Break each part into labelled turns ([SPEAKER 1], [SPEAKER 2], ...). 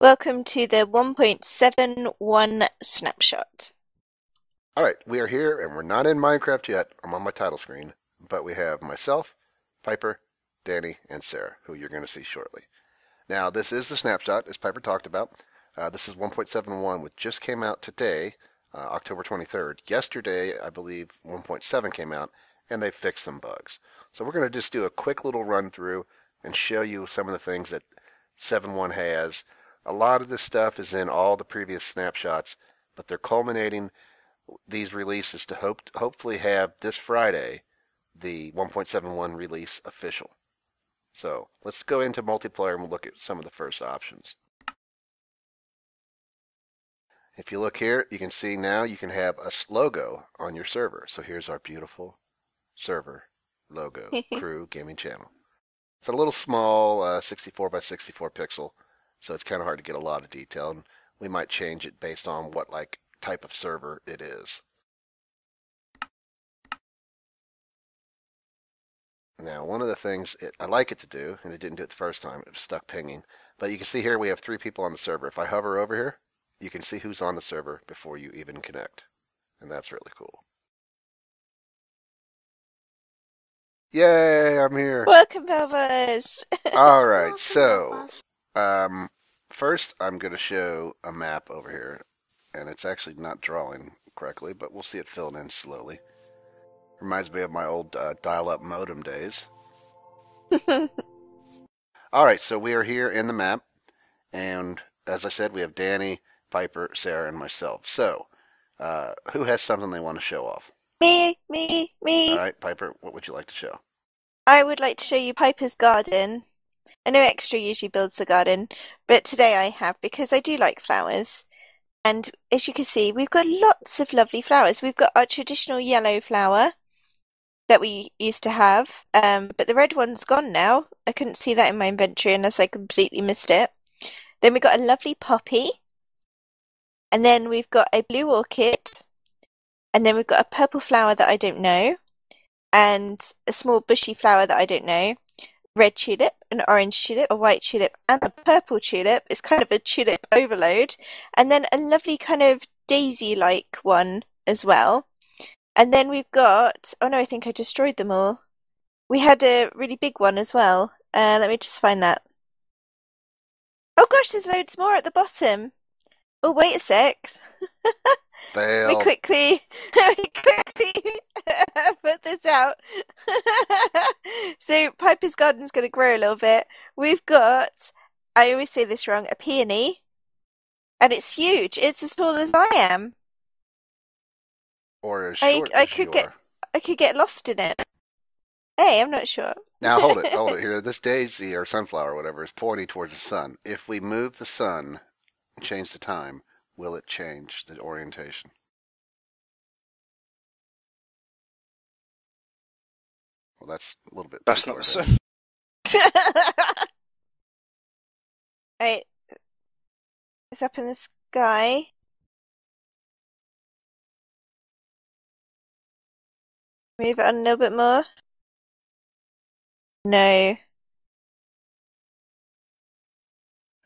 [SPEAKER 1] Welcome to the 1.71 snapshot.
[SPEAKER 2] Alright, we are here and we're not in Minecraft yet. I'm on my title screen, but we have myself, Piper, Danny, and Sarah, who you're going to see shortly. Now, this is the snapshot, as Piper talked about. This is 1.71, which just came out today, October 23rd. Yesterday, I believe 1.7 came out, and they fixed some bugs. So we're going to just do a quick little run through and show you some of the things that 7.1 has. A lot of this stuff is in all the previous snapshots, but they're culminating these releases to hopefully have this Friday the 1.71 release official. So let's go into multiplayer and we'll look at some of the first options. If you look here, you can see now you can have a logo on your server. So here's our beautiful server logo, crew gaming channel. It's a little small, 64 by 64 pixel, so it's kind of hard to get a lot of detail, and we might change it based on what type of server it is. Now, one of the things I like it to do, and it didn't do it the first time, it was stuck pinging, but you can see here we have 3 people on the server. If I hover over here, you can see who's on the server before you even connect, and that's really cool. Yay, I'm here.
[SPEAKER 1] Welcome, Biomes.
[SPEAKER 2] All right, so first I'm going to show a map over here, and it's actually not drawing correctly, but we'll see it filled in slowly. Reminds me of my old dial-up modem days. Alright, so we are here in the map, and as I said, we have Danny, Piper, Sarah, and myself. So, who has something they want to show off?
[SPEAKER 1] Me.
[SPEAKER 2] Alright, Piper, what would you like to show?
[SPEAKER 1] I would like to show you Piper's garden. I know Extra usually builds the garden, but today I have because I do like flowers. And as you can see, we've got lots of lovely flowers. We've got our traditional yellow flower that we used to have, but the red one's gone now. I couldn't see that in my inventory unless I completely missed it. Then we've got a lovely poppy, and then we've got a blue orchid, and then we've got a purple flower that I don't know, and a small bushy flower that I don't know, red tulip, an orange tulip, a white tulip, and a purple tulip. It's kind of a tulip overload, and then a lovely kind of daisy-like one as well. And then we've got, oh no, I think I destroyed them all. We had a really big one as well. Let me just find that. Oh gosh, there's loads more at the bottom. Oh, wait a sec. We
[SPEAKER 2] Fail.
[SPEAKER 1] quickly put this out. So Piper's garden's going to grow a little bit. We've got, I always say this wrong, a peony. And it's huge. It's as tall as I am.
[SPEAKER 2] Or as short as you are.
[SPEAKER 1] I could get lost in it. Hey, I'm not sure.
[SPEAKER 2] Now hold it here. This daisy or sunflower or whatever is pointing towards the sun. If we move the sun and change the time, will it change the orientation? Well, that's a little bit.
[SPEAKER 3] That's not the sun.
[SPEAKER 1] Right, it's up in the sky. Move it on a little bit more. No.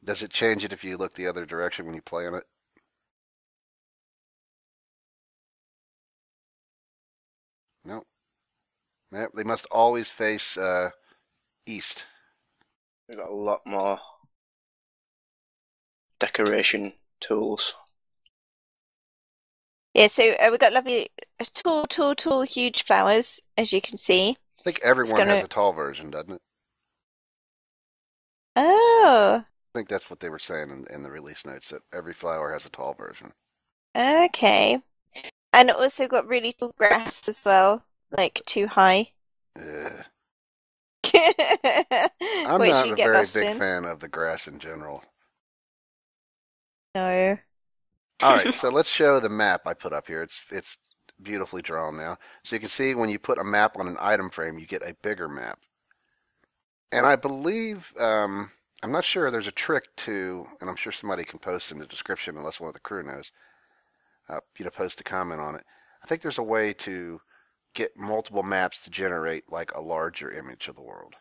[SPEAKER 2] Does it change it if you look the other direction when you play on it? No. They must always face east.
[SPEAKER 3] We've got a lot more decoration tools.
[SPEAKER 1] Yeah, so we've got lovely, tall, huge flowers, as you can see.
[SPEAKER 2] I think everyone has a tall version, doesn't it?
[SPEAKER 1] Oh.
[SPEAKER 2] I think that's what they were saying in the release notes, that every flower has a tall version.
[SPEAKER 1] Okay. And it also got really tall grass as well, like too high.
[SPEAKER 2] I'm
[SPEAKER 1] Which
[SPEAKER 2] not
[SPEAKER 1] you
[SPEAKER 2] a
[SPEAKER 1] get
[SPEAKER 2] very
[SPEAKER 1] lost
[SPEAKER 2] big
[SPEAKER 1] in.
[SPEAKER 2] fan of the grass in general.
[SPEAKER 1] No.
[SPEAKER 2] All right, so let's show the map I put up here. It's beautifully drawn now. So you can see when you put a map on an item frame, you get a bigger map. And I believe, I'm not sure, there's a trick to, and I'm sure somebody can post in the description unless one of the crew knows, post a comment on it. I think there's a way to get multiple maps to generate like a larger image of the world.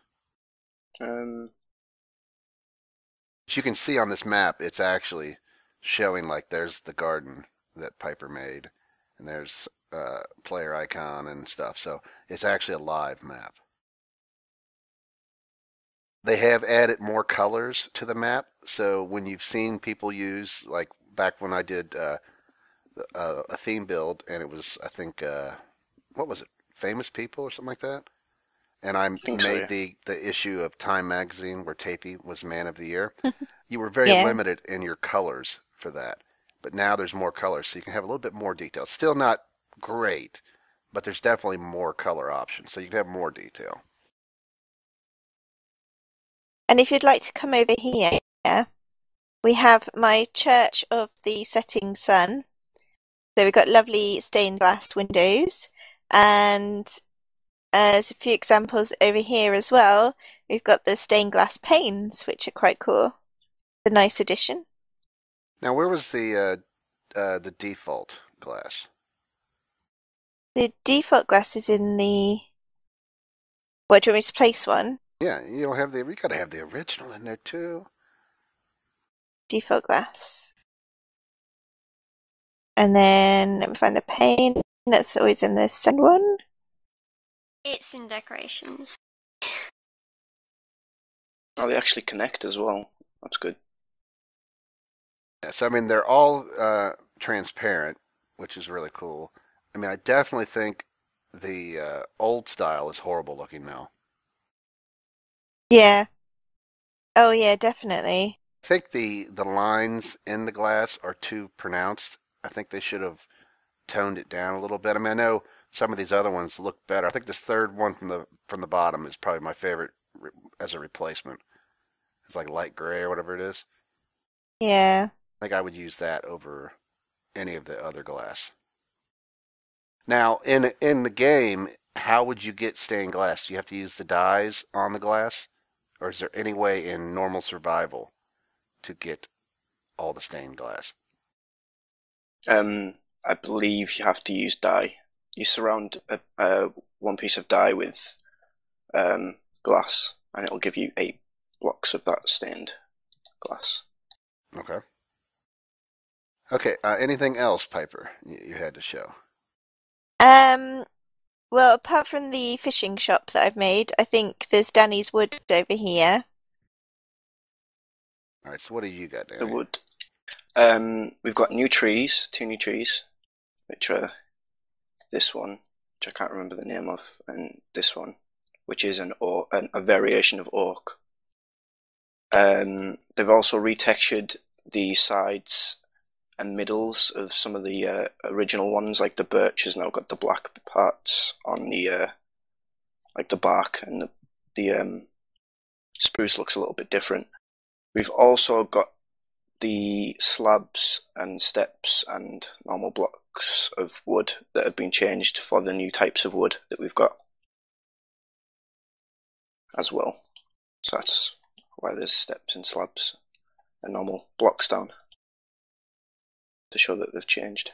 [SPEAKER 2] As you can see on this map, it's actually showing like there's the garden that Piper made, and there's player icon and stuff. So it's actually a live map. They have added more colors to the map. So when you've seen people use, like back when I did a theme build, and it was, I think, what was it? Famous People or something like that? And I
[SPEAKER 3] I think so,
[SPEAKER 2] made
[SPEAKER 3] yeah.
[SPEAKER 2] the issue of Time magazine where Tapey was Man of the Year. You were very
[SPEAKER 1] Yeah.
[SPEAKER 2] limited in your colors for that. But now there's more colors, so you can have a little bit more detail. Still not great, but there's definitely more color options, so you can have more detail.
[SPEAKER 1] And if you'd like to come over here, we have my Church of the Setting Sun. So we've got lovely stained glass windows, and there's a few examples over here as well. We've got the stained glass panes, which are quite cool. A nice addition.
[SPEAKER 2] Now, where was the default glass?
[SPEAKER 1] The default glass is in the. What, do you want me to place one?
[SPEAKER 2] Yeah, you don't have the. You got to have the original in there too.
[SPEAKER 1] Default glass. And then let me find the pane. That's always in the second one.
[SPEAKER 4] It's in decorations.
[SPEAKER 3] Oh, they actually connect as well. That's good.
[SPEAKER 2] Yeah, so I mean, they're all transparent, which is really cool. I mean, I definitely think the old style is horrible looking now.
[SPEAKER 1] Yeah. Oh yeah, definitely.
[SPEAKER 2] I think the lines in the glass are too pronounced. I think they should have toned it down a little bit. I mean, I know some of these other ones look better. I think this third one from the bottom is probably my favorite as a replacement. It's like light gray or whatever it is.
[SPEAKER 1] Yeah.
[SPEAKER 2] I think I would use that over any of the other glass. Now, in the game, how would you get stained glass? Do you have to use the dyes on the glass, or is there any way in normal survival to get all the stained glass?
[SPEAKER 3] I believe you have to use dye. You surround one piece of dye with glass, and it'll give you 8 blocks of that stained glass.
[SPEAKER 2] Okay. Okay. Anything else, Piper? You had to show.
[SPEAKER 1] Um, well, apart from the fishing shop that I've made, I think there's Danny's wood over here.
[SPEAKER 2] All right. So what do you got,
[SPEAKER 3] The
[SPEAKER 2] Danny?
[SPEAKER 3] wood. We've got new trees, 2 new trees, which are this one, which I can't remember the name of, and this one, which is a variation of oak. They've also retextured the sides and middles of some of the original ones, like the birch has now got the black parts on the like the bark, and the spruce looks a little bit different. We've also got the slabs and steps and normal blocks of wood that have been changed for the new types of wood that we've got as well. So that's why there's steps and slabs and normal blocks down, to show that they've changed.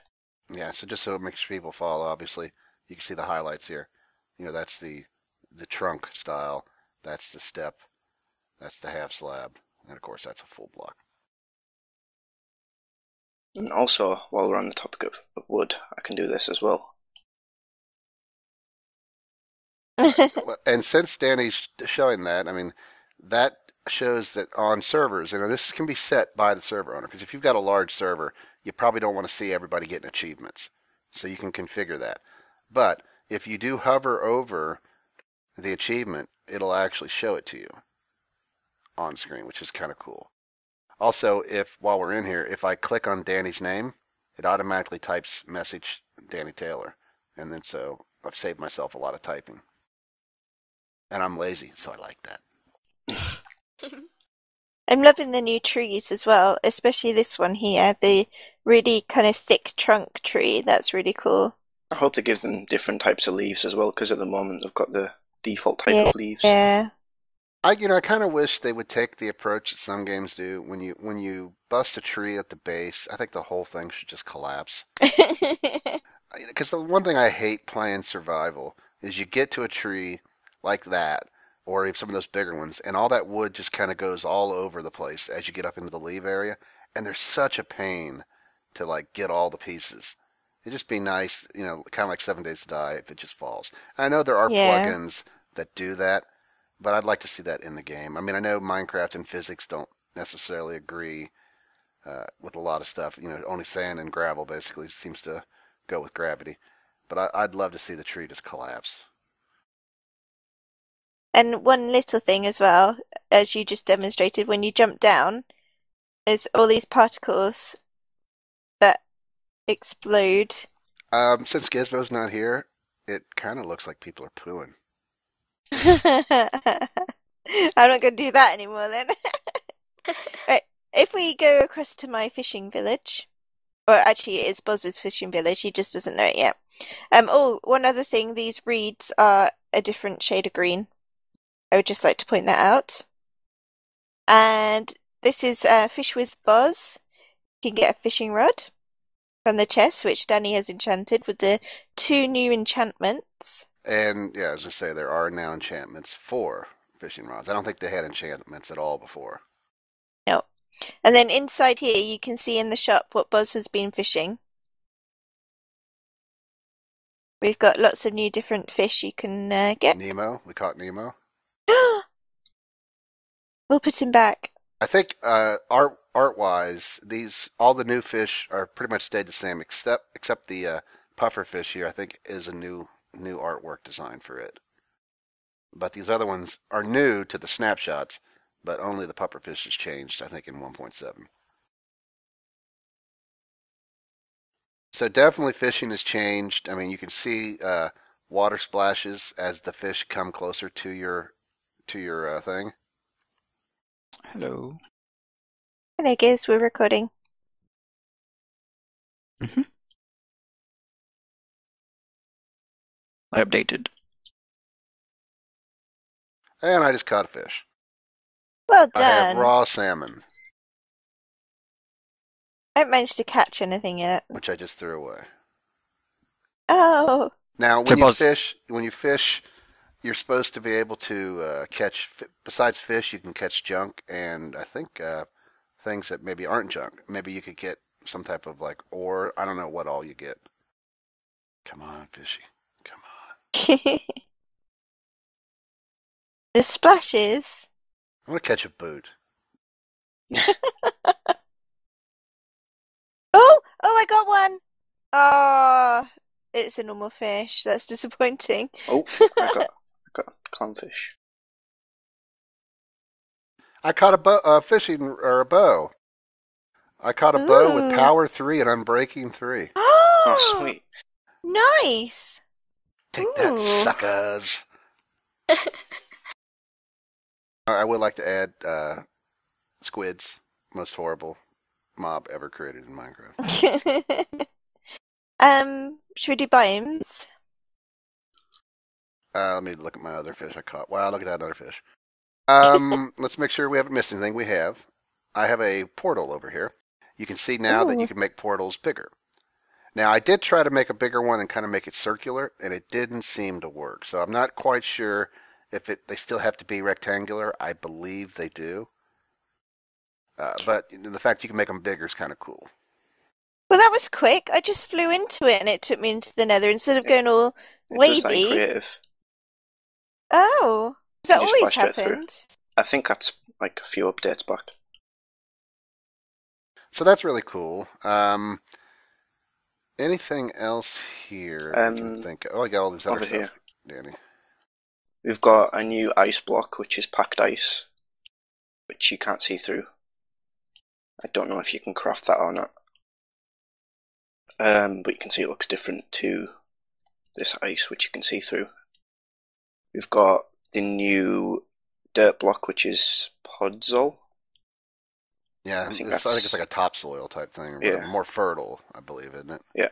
[SPEAKER 2] Yeah. So just so it makes people follow, obviously, you can see the highlights here. You know, that's the trunk style. That's the step. That's the half slab, and of course, that's a full block.
[SPEAKER 3] And also, while we're on the topic of wood, I can do this as well.
[SPEAKER 2] And since Danny's showing that, I mean, that shows that on servers, you know, this can be set by the server owner. Because if you've got a large server, you probably don't want to see everybody getting achievements. So you can configure that. But if you do hover over the achievement, it'll actually show it to you on screen, which is kind of cool. Also, if while we're in here, if I click on Danny's name, it automatically types message Danny Taylor. And then so I've saved myself a lot of typing. And I'm lazy, so I like that.
[SPEAKER 1] I'm loving the new trees as well, especially this one here, the really kind of thick trunk tree. That's really cool.
[SPEAKER 3] I hope they give them different types of leaves as well, because at the moment they've got the default type
[SPEAKER 1] Yeah,
[SPEAKER 3] of leaves.
[SPEAKER 1] yeah.
[SPEAKER 2] I kind of wish they would take the approach that some games do. When you bust a tree at the base, I think the whole thing should just collapse. Because the one thing I hate playing survival is you get to a tree like that, or even some of those bigger ones, and all that wood just kind of goes all over the place as you get up into the leaf area, and they're such a pain to like get all the pieces. It'd just be nice, kind of like 7 Days to Die if it just falls. I know there are
[SPEAKER 1] Yeah.
[SPEAKER 2] plugins that do that, but I'd like to see that in the game. I mean, I know Minecraft and physics don't necessarily agree with a lot of stuff. Only sand and gravel basically seems to go with gravity. But I'd love to see the tree just collapse.
[SPEAKER 1] And one little thing as well, as you just demonstrated, when you jump down, there's all these particles that explode.
[SPEAKER 2] Since Gizmo's not here, it kind of looks like people are pooing.
[SPEAKER 1] I'm not going to do that anymore then. Right. If we go across to my fishing village, or actually it is Buzz's fishing village, he just doesn't know it yet. Oh, one other thing, these reeds are a different shade of green. I would just like to point that out. And this is Fish with Buzz. You can get a fishing rod from the chest, which Danny has enchanted with the 2 new enchantments.
[SPEAKER 2] And yeah, as I say, there are now enchantments for fishing rods. I don't think they had enchantments at all before.
[SPEAKER 1] No. And then inside here, you can see in the shop what Buzz has been fishing. We've got lots of new different fish you can get.
[SPEAKER 2] Nemo, we caught Nemo.
[SPEAKER 1] We'll put him back.
[SPEAKER 2] I think art wise, all the new fish are pretty much stayed the same, except the puffer fish here. I think is a new artwork design for it. But these other ones are new to the snapshots, but only the puffer fish has changed. I think in 1.7. So definitely fishing has changed. I mean, you can see water splashes as the fish come closer to your thing.
[SPEAKER 5] Hello.
[SPEAKER 1] Hello, Giz, we're recording.
[SPEAKER 5] I updated.
[SPEAKER 2] And I just caught a fish.
[SPEAKER 1] Well
[SPEAKER 2] I have
[SPEAKER 1] done.
[SPEAKER 2] raw salmon,
[SPEAKER 1] I haven't managed to catch anything yet.
[SPEAKER 2] which I just threw away.
[SPEAKER 1] Oh,
[SPEAKER 2] Now,
[SPEAKER 5] So
[SPEAKER 2] when you
[SPEAKER 5] Buzz,
[SPEAKER 2] fish, you're supposed to be able to catch. Besides fish, you can catch junk, and I think things that maybe aren't junk. Maybe you could get some type of like ore. I don't know what all you get. Come on, fishy. Come on.
[SPEAKER 1] the splashes.
[SPEAKER 2] I want to catch a boot.
[SPEAKER 1] Oh, I got one. Oh, it's a normal fish. That's disappointing.
[SPEAKER 3] Oh, I got clownfish.
[SPEAKER 2] I caught a fishing or a bow. I caught a bow with
[SPEAKER 1] Ooh.
[SPEAKER 2] power 3 and unbreaking 3.
[SPEAKER 3] Oh, sweet.
[SPEAKER 1] Nice.
[SPEAKER 2] Take that,
[SPEAKER 1] Ooh.
[SPEAKER 2] suckers. I would like to add squids, most horrible mob ever created in Minecraft.
[SPEAKER 1] Should we do biomes?
[SPEAKER 2] Let me look at my other fish I caught. Wow, look at that other fish. Let's make sure we haven't missed anything. We have. I have a portal over here. You can see now that you can make portals bigger. Now, I did try to make a bigger one and kind of make it circular, and it didn't seem to work. So I'm not quite sure if they still have to be rectangular. I believe they do. But the fact you can make them bigger is kind of cool.
[SPEAKER 1] Well, that was quick. I just flew into it and it took me into the nether instead of going all
[SPEAKER 3] It does that in
[SPEAKER 1] wavy.
[SPEAKER 3] creative.
[SPEAKER 1] Oh, has that
[SPEAKER 3] You just
[SPEAKER 1] always
[SPEAKER 3] flashed it through.
[SPEAKER 1] happened?
[SPEAKER 3] I think that's like a few updates back.
[SPEAKER 2] So that's really cool. Anything else here you can think of? Oh, I got all this other
[SPEAKER 3] Over
[SPEAKER 2] stuff,
[SPEAKER 3] here.
[SPEAKER 2] Danny.
[SPEAKER 3] We've got a new ice block, which is packed ice, which you can't see through. I don't know if you can craft that or not. But you can see it looks different to this ice, which you can see through. We've got the new dirt block, which is Podzol.
[SPEAKER 2] Yeah,
[SPEAKER 3] I think
[SPEAKER 2] I think it's like a topsoil type thing. Or
[SPEAKER 3] Yeah.
[SPEAKER 2] More fertile, I believe, isn't it?
[SPEAKER 3] Yeah.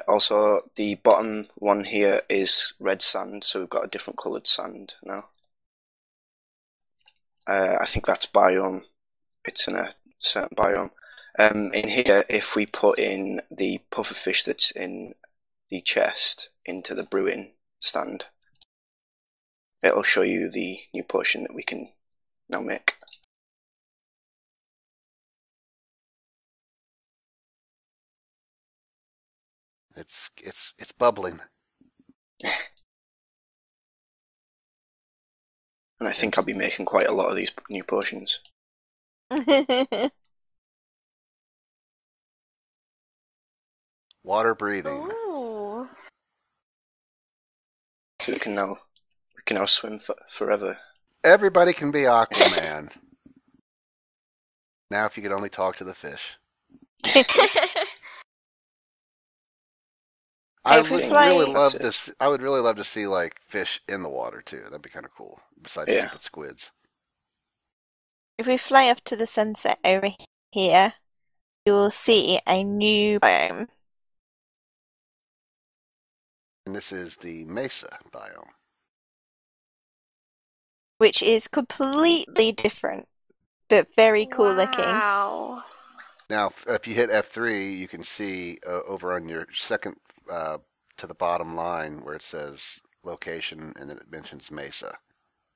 [SPEAKER 3] Also, the bottom one here is red sand, so we've got a different coloured sand now. I think that's biome. It's in a certain biome. In here, if we put in the pufferfish that's in the chest into the brewing stand, it'll show you the new potion that we can now make.
[SPEAKER 2] It's bubbling.
[SPEAKER 3] And I think I'll be making quite a lot of these new potions.
[SPEAKER 2] Water breathing.
[SPEAKER 4] Ooh.
[SPEAKER 3] So we can now swim forever.
[SPEAKER 2] Everybody can be Aquaman. Now, if you could only talk to the fish. I
[SPEAKER 1] If we
[SPEAKER 2] would
[SPEAKER 1] fly-
[SPEAKER 2] really love to. I would really love to see like fish in the water too. That'd be kind of cool. Besides
[SPEAKER 3] Yeah.
[SPEAKER 2] stupid squids.
[SPEAKER 1] If we fly off to the sunset over here, you will see a new biome.
[SPEAKER 2] And this is the Mesa biome.
[SPEAKER 1] Which is completely different, but very cool looking.
[SPEAKER 4] Wow.
[SPEAKER 2] Now, if you hit F3, you can see over on your second to the bottom line where it says location, and then it mentions Mesa,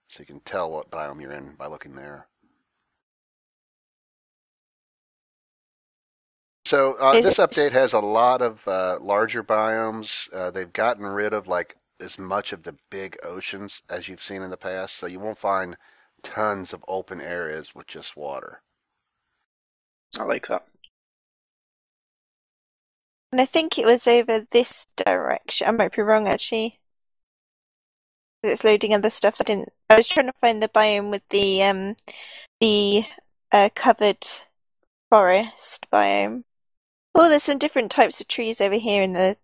[SPEAKER 2] so you can tell what biome you're in by looking there. So this update has a lot of larger biomes. They've gotten rid of like as much of the big oceans as you've seen in the past, so you won't find tons of open areas with just water.
[SPEAKER 3] I like that.
[SPEAKER 1] And I think it was over this direction. I might be wrong actually. It's loading other stuff. I was trying to find the biome with the covered forest biome. Oh, there's some different types of trees over here in the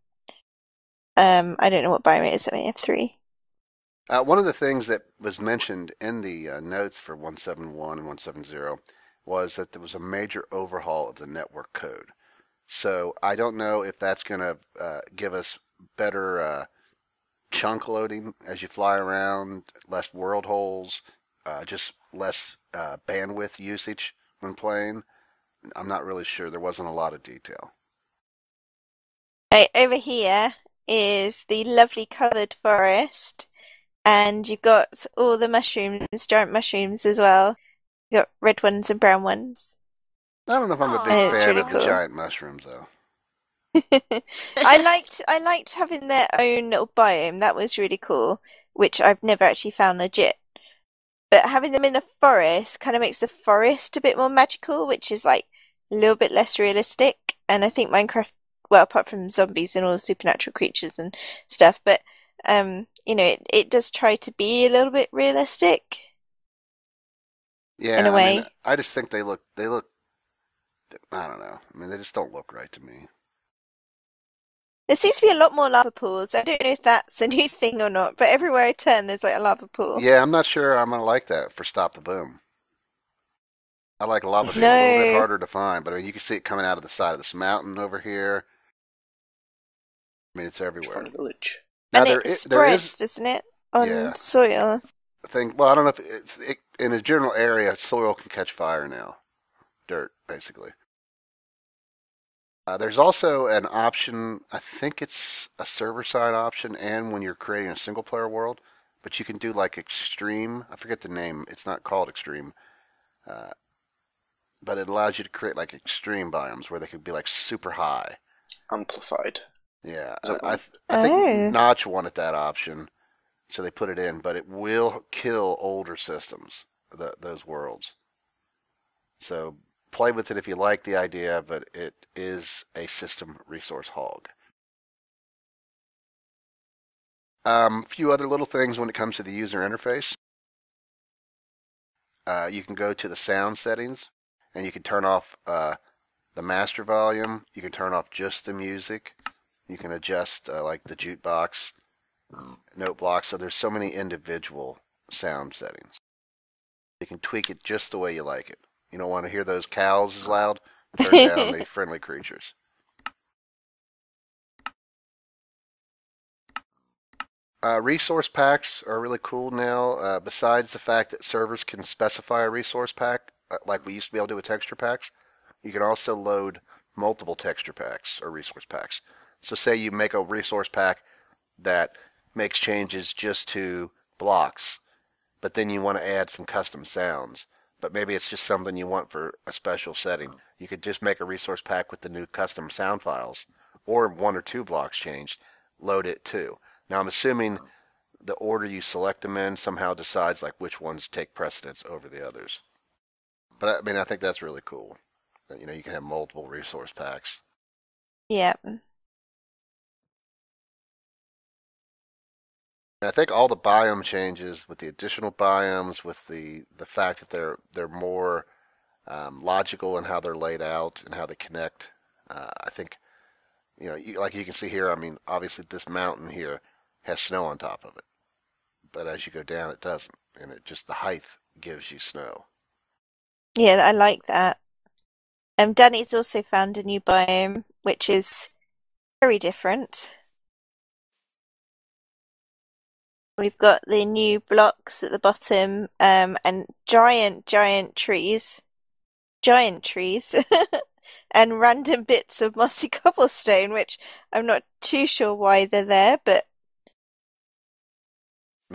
[SPEAKER 1] I don't know what biome it is. I have three.
[SPEAKER 2] One of the things that was mentioned in the notes for 171 and 170 was that there was a major overhaul of the network code. So I don't know if that's going to give us better chunk loading as you fly around, less world holes, just less bandwidth usage when playing. I'm not really sure. There wasn't a lot of detail.
[SPEAKER 1] Over here is the lovely covered forest, and you've got all the mushrooms, giant mushrooms as well. You've got red ones and brown ones.
[SPEAKER 2] I don't know if I'm a big
[SPEAKER 1] And it's
[SPEAKER 2] fan
[SPEAKER 1] really
[SPEAKER 2] of the
[SPEAKER 1] cool.
[SPEAKER 2] giant mushrooms, though.
[SPEAKER 1] I liked having their own little biome. That was really cool, which I've never actually found legit. But having them in a forest kind of makes the forest a bit more magical, which is like a little bit less realistic. And I think Minecraft, well, apart from zombies and all the supernatural creatures and stuff, but it does try to be a little bit realistic
[SPEAKER 2] Yeah,
[SPEAKER 1] in a
[SPEAKER 2] I mean,
[SPEAKER 1] way.
[SPEAKER 2] I just think they look, I don't know. I mean, they just don't look right to me.
[SPEAKER 1] There seems to be a lot more lava pools. I don't know if that's a new thing or not, but everywhere I turn, there's like a lava pool.
[SPEAKER 2] Yeah, I'm not sure I'm gonna like that for Stop the Boom. I like lava being a little bit
[SPEAKER 1] No,
[SPEAKER 2] harder to find, but I mean, you can see it coming out of the side of this mountain over here. I mean, it's everywhere.
[SPEAKER 3] Fun village.
[SPEAKER 2] Now
[SPEAKER 1] and it
[SPEAKER 2] there is,
[SPEAKER 1] spreads, doesn't it, on
[SPEAKER 2] yeah,
[SPEAKER 1] soil?
[SPEAKER 2] a thing. Well, I don't know if in a general area, soil can catch fire now, dirt basically. There's also an option. I think it's a server side option, and when you're creating a single player world, but you can do like extreme. I forget the name. It's not called extreme. Uh, but it allows you to create like extreme biomes where they could be like super high.
[SPEAKER 3] Amplified.
[SPEAKER 2] Yeah,
[SPEAKER 3] Is that one?
[SPEAKER 2] I think
[SPEAKER 1] Oh.
[SPEAKER 2] Notch wanted that option, so they put it in, but it will kill older systems, those worlds. So play with it if you like the idea, but it is a system resource hog. A few other little things when it comes to the user interface. You can go to the sound settings, and you can turn off the master volume. You can turn off just the music. You can adjust like the jukebox, note blocks. So there's so many individual sound settings. You can tweak it just the way you like it. You don't want to hear those cows as loud? Turn down the friendly creatures. Resource packs are really cool now. Besides the fact that servers can specify a resource pack, like we used to be able to do with texture packs, you can also load multiple texture packs or resource packs. So say you make a resource pack that makes changes just to blocks, but then you want to add some custom sounds. But maybe it's just something you want for a special setting. You could just make a resource pack with the new custom sound files, or 1 or 2 blocks changed, load it too. Now I'm assuming the order you select them in somehow decides like which ones take precedence over the others. But I mean, I think that's really cool. You know, you can have multiple resource packs.
[SPEAKER 1] Yeah.
[SPEAKER 2] And I think all the biome changes with the additional biomes, with the fact that they're more logical in how they're laid out and how they connect. I think, you know, like you can see here. I mean, obviously this mountain here has snow on top of it, but as you go down, it doesn't, and it just the height gives you snow.
[SPEAKER 1] Yeah, I like that. Danny's also found a new biome, which is very different. We've got the new blocks at the bottom, and giant trees, and random bits of mossy cobblestone, which I'm not too sure why they're there, but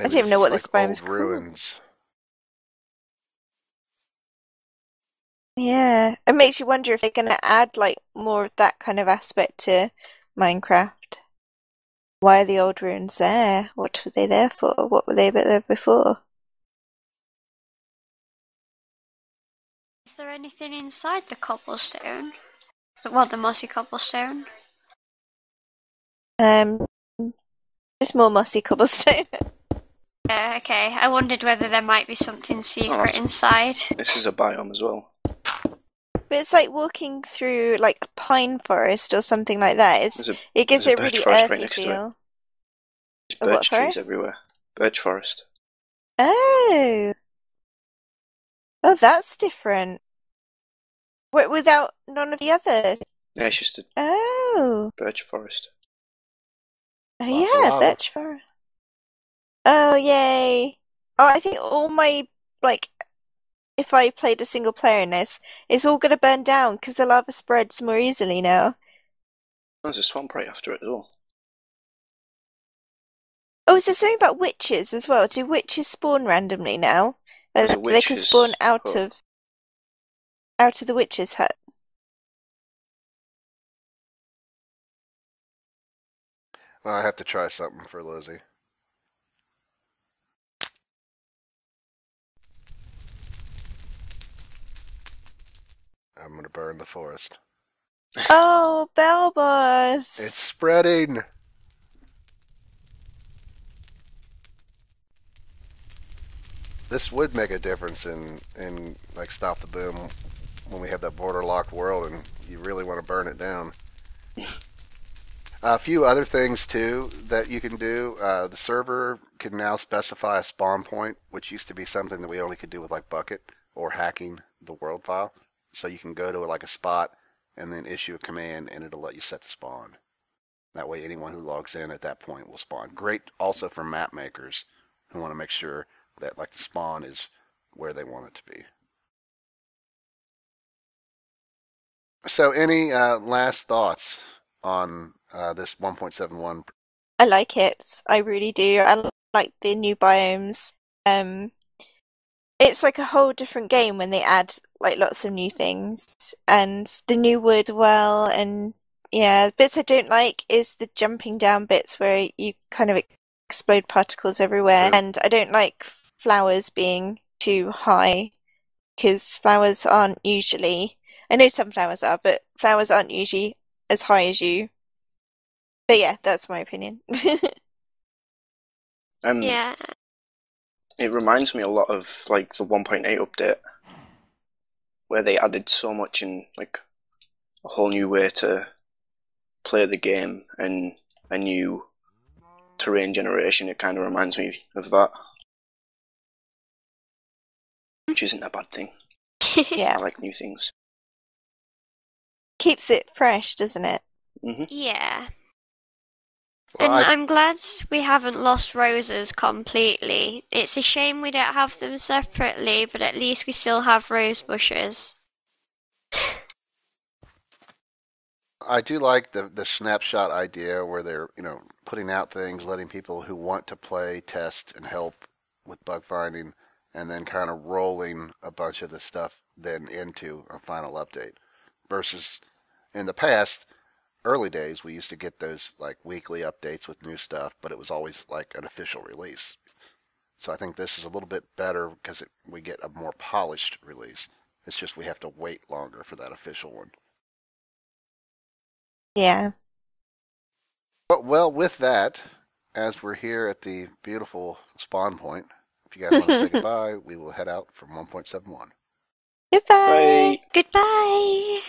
[SPEAKER 1] I
[SPEAKER 2] Maybe
[SPEAKER 1] don't even
[SPEAKER 2] this
[SPEAKER 1] know
[SPEAKER 2] is
[SPEAKER 1] what
[SPEAKER 2] like
[SPEAKER 1] this biome
[SPEAKER 2] old
[SPEAKER 1] is called.
[SPEAKER 2] ruins.
[SPEAKER 1] Yeah, it makes you wonder if they're going to add like more of that kind of aspect to Minecraft. Why are the old ruins there? What were they there for? What were they there before?
[SPEAKER 4] Is there anything inside the cobblestone? Well, the mossy cobblestone.
[SPEAKER 1] Um, just more mossy cobblestone.
[SPEAKER 4] Okay. I wondered whether there might be something secret inside.
[SPEAKER 3] This is a biome as well.
[SPEAKER 1] But it's like walking through like a pine forest or something like that. It gives
[SPEAKER 3] there's a
[SPEAKER 1] it a
[SPEAKER 3] birch
[SPEAKER 1] really
[SPEAKER 3] forest right
[SPEAKER 1] earthy
[SPEAKER 3] next to it.
[SPEAKER 1] feel.
[SPEAKER 3] There's
[SPEAKER 1] A what
[SPEAKER 3] birch trees
[SPEAKER 1] forest?
[SPEAKER 3] everywhere. Birch forest.
[SPEAKER 1] Oh, oh, that's different. Without none of the other.
[SPEAKER 3] Yeah, it's just a
[SPEAKER 1] Oh,
[SPEAKER 3] birch forest.
[SPEAKER 1] oh
[SPEAKER 2] Lots of
[SPEAKER 1] yeah,
[SPEAKER 2] lava.
[SPEAKER 1] birch forest. Oh, yay. Oh, I think all my like if I played a single player in this, it's all going to burn down because the lava spreads more easily now.
[SPEAKER 3] There's a swamp right after it as well.
[SPEAKER 1] Oh, is there something about witches as well? Do witches spawn randomly now?
[SPEAKER 3] There's a
[SPEAKER 1] They can spawn
[SPEAKER 3] witch's
[SPEAKER 1] out
[SPEAKER 3] hut.
[SPEAKER 1] of the witch's hut.
[SPEAKER 2] Well, I have to try something for Lizzie. I'm gonna burn the forest.
[SPEAKER 1] Oh, Belboss!
[SPEAKER 2] It's spreading. This would make a difference in like Stop the Boom when we have that border locked world and you really want to burn it down. A few other things too that you can do. The server can now specify a spawn point, which used to be something that we only could do with like Bucket or hacking the world file. So you can go to like a spot and then issue a command and it'll let you set the spawn. That way anyone who logs in at that point will spawn. Great also for map makers who want to make sure that like the spawn is where they want it to be. So any last thoughts on this 1.71?
[SPEAKER 1] I like it. I really do. I like the new biomes. Um, it's like a whole different game when they add like lots of new things and the new wood well. And yeah, the bits I don't like is the jumping down bits where you kind of explode particles everywhere.
[SPEAKER 2] True.
[SPEAKER 1] And I don't like flowers being too high because flowers aren't usually. I know some flowers are, but flowers aren't usually as high as you. But yeah, that's my opinion.
[SPEAKER 4] Yeah.
[SPEAKER 3] It reminds me a lot of like the 1.8 update, where they added so much in like a whole new way to play the game and a new terrain generation. It kind of reminds me of that, which isn't a bad thing.
[SPEAKER 1] Yeah.
[SPEAKER 3] I like new things.
[SPEAKER 1] Keeps it fresh, doesn't it?
[SPEAKER 3] Mm-hmm.
[SPEAKER 4] Yeah.
[SPEAKER 2] Well,
[SPEAKER 4] And I'm glad we haven't lost roses completely. It's a shame we don't have them separately, but at least we still have rose bushes.
[SPEAKER 2] I do like the snapshot idea where they're, putting out things, letting people who want to play test and help with bug finding, and then kind of rolling a bunch of the stuff then into a final update. Versus in the past, early days, we used to get those like weekly updates with new stuff, but it was always like an official release. So I think this is a little bit better because we get a more polished release. It's just we have to wait longer for that official one.
[SPEAKER 1] Yeah.
[SPEAKER 2] But, well, with that, as we're here at the beautiful spawn point, if you guys want to say goodbye, we will head out from 1.71.
[SPEAKER 1] Goodbye.
[SPEAKER 3] Bye.
[SPEAKER 4] Goodbye.